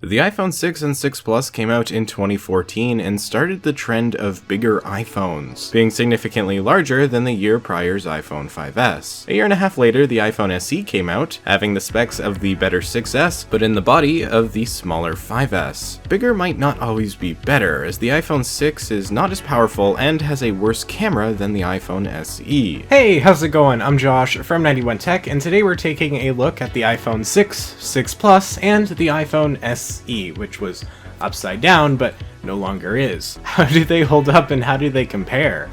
The iPhone 6 and 6 Plus came out in 2014 and started the trend of bigger iPhones, being significantly larger than the year prior's iPhone 5S. A year and a half later, the iPhone SE came out, having the specs of the better 6S, but in the body of the smaller 5S. Bigger might not always be better, as the iPhone 6 is not as powerful and has a worse camera than the iPhone SE. Hey, how's it going? I'm Josh from 91 Tech, and today we're taking a look at the iPhone 6, 6 Plus, and the iPhone SE, which was upside down, but no longer is. How do they hold up and how do they compare?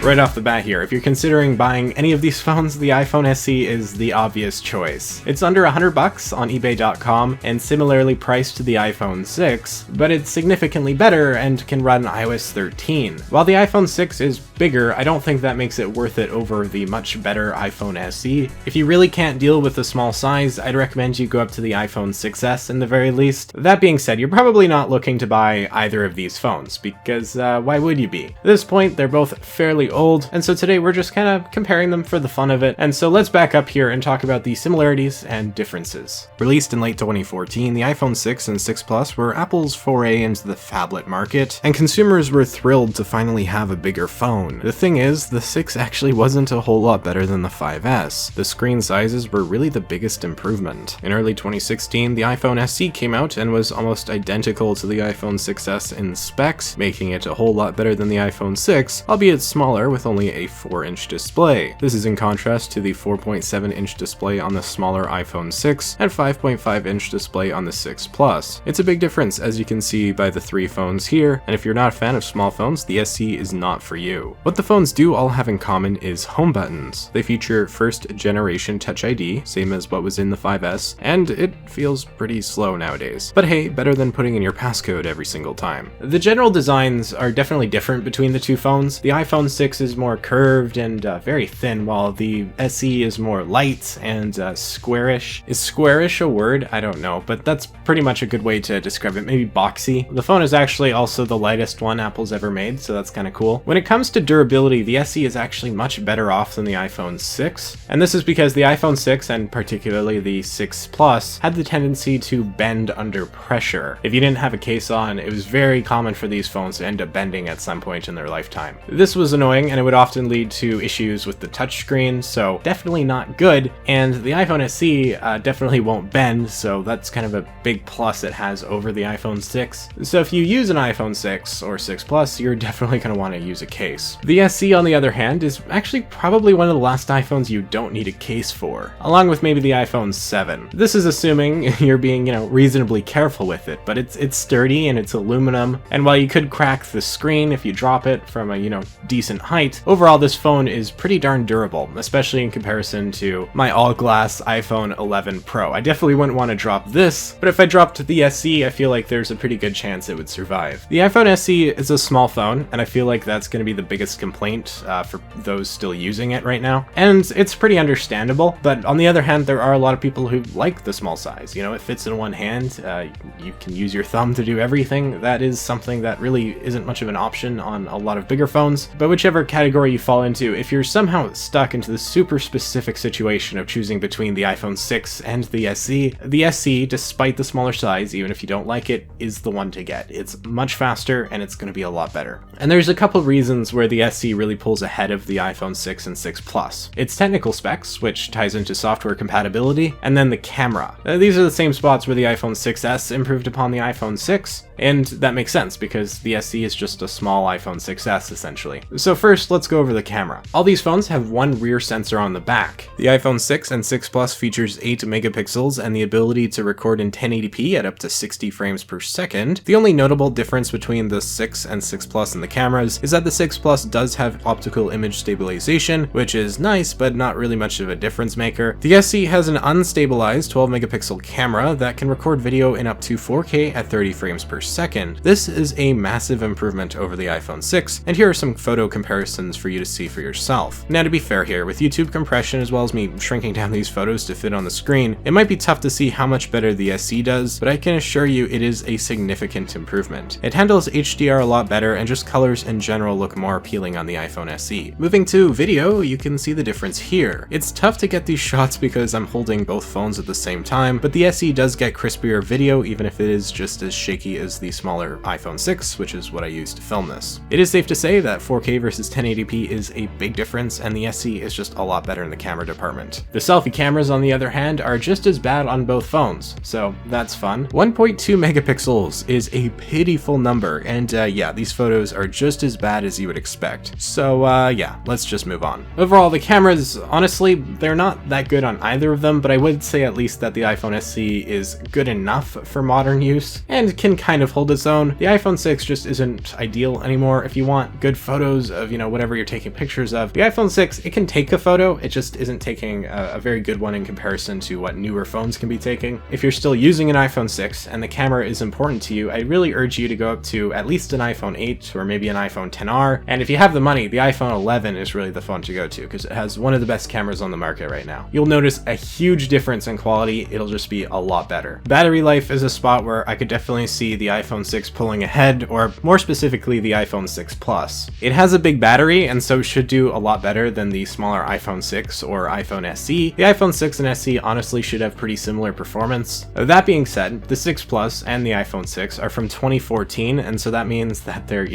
Right off the bat here, if you're considering buying any of these phones, the iPhone SE is the obvious choice. It's under $100 on eBay.com and similarly priced to the iPhone 6, but it's significantly better and can run iOS 13. While the iPhone 6 is bigger, I don't think that makes it worth it over the much better iPhone SE. If you really can't deal with the small size, I'd recommend you go up to the iPhone 6S in the very least. That being said, you're probably not looking to buy either of these phones, because why would you be? At this point, they're both fairly old, and so today we're just kind of comparing them for the fun of it. And so let's back up here and talk about the similarities and differences. Released in late 2014, the iPhone 6 and 6 Plus were Apple's foray into the phablet market, and consumers were thrilled to finally have a bigger phone. The thing is, the 6 actually wasn't a whole lot better than the 5S. The screen sizes were really the biggest improvement. In early 2016, the iPhone SE came out and was almost identical to the iPhone 6S in specs, making it a whole lot better than the iPhone 6, albeit smaller with only a 4-inch display. This is in contrast to the 4.7-inch display on the smaller iPhone 6 and 5.5-inch display on the 6 Plus. It's a big difference, as you can see by the three phones here, and if you're not a fan of small phones, the SE is not for you. What the phones do all have in common is home buttons. They feature first-generation Touch ID, same as what was in the 5S, and it feels pretty slow nowadays. But hey, better than putting in your passcode every single time. The general designs are definitely different between the two phones. The iPhone 6 is more curved and very thin, while the SE is more light and squarish. Is squarish a word? I don't know, but that's pretty much a good way to describe it. Maybe boxy. The phone is actually also the lightest one Apple's ever made, so that's kind of cool. When it comes to durability, the SE is actually much better off than the iPhone 6, and this is because the iPhone 6, and particularly the 6 Plus, had the tendency to bend under pressure. If you didn't have a case on, it was very common for these phones to end up bending at some point in their lifetime. This was annoying, and it would often lead to issues with the touchscreen, so definitely not good, and the iPhone SE definitely won't bend, so that's kind of a big plus it has over the iPhone 6. So if you use an iPhone 6 or 6 Plus, you're definitely going to want to use a case. The SE, on the other hand, is actually probably one of the last iPhones you don't need a case for, along with maybe the iPhone 7. This is assuming you're being, reasonably careful with it, but it's sturdy and it's aluminum, and while you could crack the screen if you drop it from a, decent height, overall this phone is pretty darn durable, especially in comparison to my all-glass iPhone 11 Pro. I definitely wouldn't want to drop this, but if I dropped the SE, I feel like there's a pretty good chance it would survive. The iPhone SE is a small phone, and I feel like that's going to be the biggest complaint for those still using it right now, and it's pretty understandable, but on the other hand, there are a lot of people who like the small size. It fits in one hand, you can use your thumb to do everything. That is something that really isn't much of an option on a lot of bigger phones, but whichever category you fall into, if you're somehow stuck into the super specific situation of choosing between the iPhone 6 and the SE, despite the smaller size, even if you don't like it, is the one to get. It's much faster and it's going to be a lot better. And there's a couple reasons where the SE really pulls ahead of the iPhone 6 and 6 Plus. Its technical specs, which ties into software compatibility, and then the camera. These are the same spots where the iPhone 6S improved upon the iPhone 6, and that makes sense because the SE is just a small iPhone 6S essentially. So first, let's go over the camera. All these phones have one rear sensor on the back. The iPhone 6 and 6 Plus features 8 megapixels and the ability to record in 1080p at up to 60 frames per second. The only notable difference between the 6 and 6 Plus and the cameras is that the 6 Plus does have optical image stabilization, which is nice, but not really much of a difference maker. The SE has an unstabilized 12 megapixel camera that can record video in up to 4K at 30 frames per second. This is a massive improvement over the iPhone 6, and here are some photo comparisons comparisons for you to see for yourself. Now, to be fair here, with YouTube compression as well as me shrinking down these photos to fit on the screen, it might be tough to see how much better the SE does, but I can assure you it is a significant improvement. It handles HDR a lot better, and just colors in general look more appealing on the iPhone SE. Moving to video, you can see the difference here. It's tough to get these shots because I'm holding both phones at the same time, but the SE does get crispier video even if it is just as shaky as the smaller iPhone 6, which is what I use to film this. It is safe to say that 4K versus 1080p is a big difference, and the SE is just a lot better in the camera department. The selfie cameras, on the other hand, are just as bad on both phones, so that's fun. 1.2 megapixels is a pitiful number, and yeah, these photos are just as bad as you would expect. So yeah, let's just move on. Overall, the cameras, honestly, they're not that good on either of them, but I would say at least that the iPhone SE is good enough for modern use and can kind of hold its own. The iPhone 6 just isn't ideal anymore. If you want good photos of, whatever you're taking pictures of, the iPhone 6, it can take a photo, it just isn't taking a very good one in comparison to what newer phones can be taking. If you're still using an iPhone 6 and the camera is important to you, I really urge you to go up to at least an iPhone 8 or maybe an iPhone XR, and if you have the money, the iPhone 11 is really the phone to go to because it has one of the best cameras on the market right now. You'll notice a huge difference in quality, it'll just be a lot better. Battery life is a spot where I could definitely see the iPhone 6 pulling ahead, or more specifically the iPhone 6 Plus. It has a big battery and so should do a lot better than the smaller iPhone 6 or iPhone SE. The iPhone 6 and SE honestly should have pretty similar performance. That being said, the 6 Plus and the iPhone 6 are from 2014, and so that means that they're,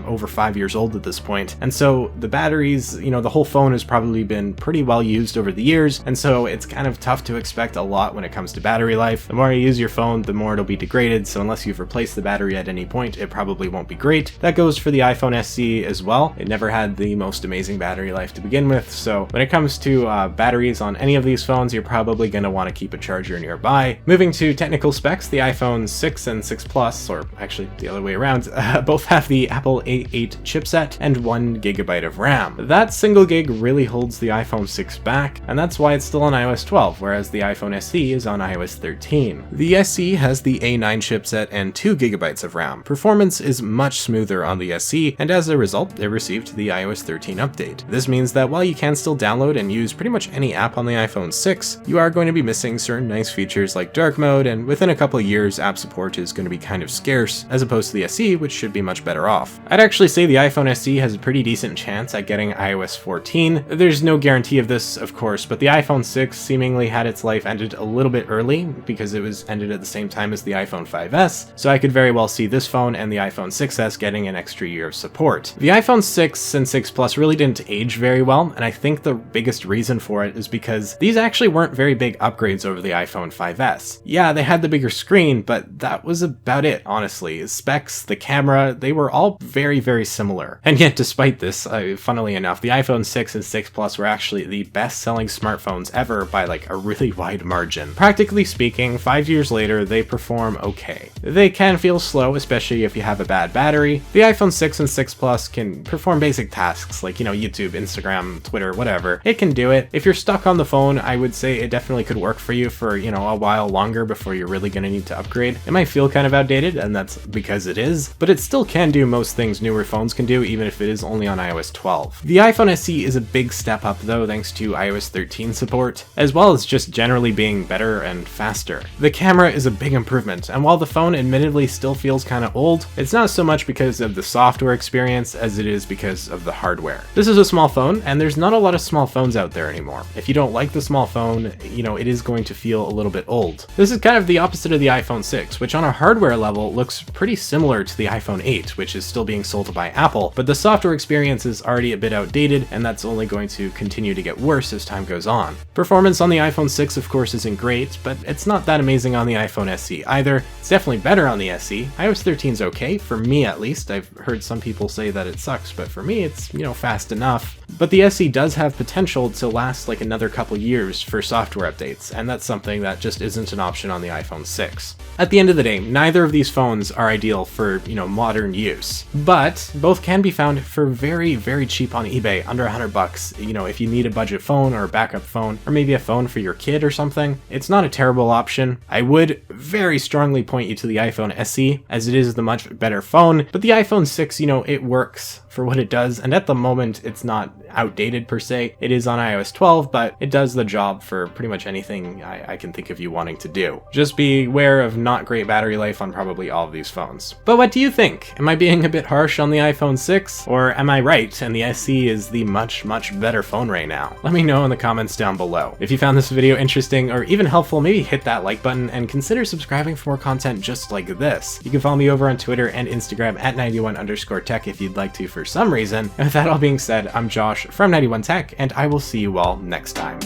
over 5 years old at this point. And so the batteries, the whole phone has probably been pretty well used over the years, and so it's kind of tough to expect a lot when it comes to battery life. The more you use your phone, the more it'll be degraded, so unless you've replaced the battery at any point, it probably won't be great. That goes for the iPhone SE as well. It never had the most amazing battery life to begin with, so when it comes to batteries on any of these phones, you're probably going to want to keep a charger nearby. Moving to technical specs, the iPhone 6 and 6 Plus, or actually the other way around, both have the Apple A8 chipset and 1 GB of RAM. That single gig really holds the iPhone 6 back, and that's why it's still on iOS 12, whereas the iPhone SE is on iOS 13. The SE has the A9 chipset and 2 GB of RAM. Performance is much smoother on the SE, and as a result, it received the iOS 13 update. This means that while you can still download and use pretty much any app on the iPhone 6, you are going to be missing certain nice features like dark mode, and within a couple of years, app support is going to be kind of scarce, as opposed to the SE, which should be much better off. I'd actually say the iPhone SE has a pretty decent chance at getting iOS 14. There's no guarantee of this, of course, but the iPhone 6 seemingly had its life ended a little bit early because it was ended at the same time as the iPhone 5S, so I could very well see this phone and the iPhone 6S getting an extra year of support. The iPhone 6 and 6 Plus really didn't age very well, and I think the biggest reason for it is because these actually weren't very big upgrades over the iPhone 5S. Yeah, they had the bigger screen, but that was about it, honestly. Specs, the camera, they were all very, very similar. And yet, despite this, funnily enough, the iPhone 6 and 6 Plus were actually the best-selling smartphones ever by like a really wide margin. Practically speaking, 5 years later, they perform okay. They can feel slow, especially if you have a bad battery. The iPhone 6 and 6 Plus can perform basic tasks like, YouTube, Instagram, Twitter, whatever. It can do it. If you're stuck on the phone, I would say it definitely could work for you for, a while longer before you're really going to need to upgrade. It might feel kind of outdated, and that's because it is, but it still can do most things newer phones can do, even if it is only on iOS 12. The iPhone SE is a big step up though, thanks to iOS 13 support, as well as just generally being better and faster. The camera is a big improvement, and while the phone admittedly still feels kind of old, it's not so much because of the software experience as it is because of the hardware. This is a small phone, and there's not a lot of small phones out there anymore. If you don't like the small phone, it is going to feel a little bit old. This is kind of the opposite of the iPhone 6, which on a hardware level looks pretty similar to the iPhone 8, which is still being sold by Apple, but the software experience is already a bit outdated, and that's only going to continue to get worse as time goes on. Performance on the iPhone 6, of course, isn't great, but it's not that amazing on the iPhone SE either. It's definitely better on the SE. iOS 13 is okay, for me at least. I've heard some people say that it sucks, but for me it's, fast enough. But the SE does have potential to last like another couple years for software updates, and that's something that just isn't an option on the iPhone 6. At the end of the day, neither of these phones are ideal for, modern use, but both can be found for very, very cheap on eBay, under $100. If you need a budget phone or a backup phone, or maybe a phone for your kid or something, it's not a terrible option. I would very strongly point you to the iPhone SE, as it is the much better phone, but the iPhone 6, it works for what it does, and at the moment it's not outdated per se. It is on iOS 12, but it does the job for pretty much anything I can think of you wanting to do. Just be aware of not great battery life on probably all of these phones. But what do you think? Am I being a bit harsh on the iPhone 6? Or am I right and the SE is the much better phone right now? Let me know in the comments down below. If you found this video interesting or even helpful, maybe hit that like button and consider subscribing for more content just like this. You can follow me over on Twitter and Instagram at 91_tech if you'd like to for some reason. And with that all being said, I'm Josh from 91tech, and I will see you all next time.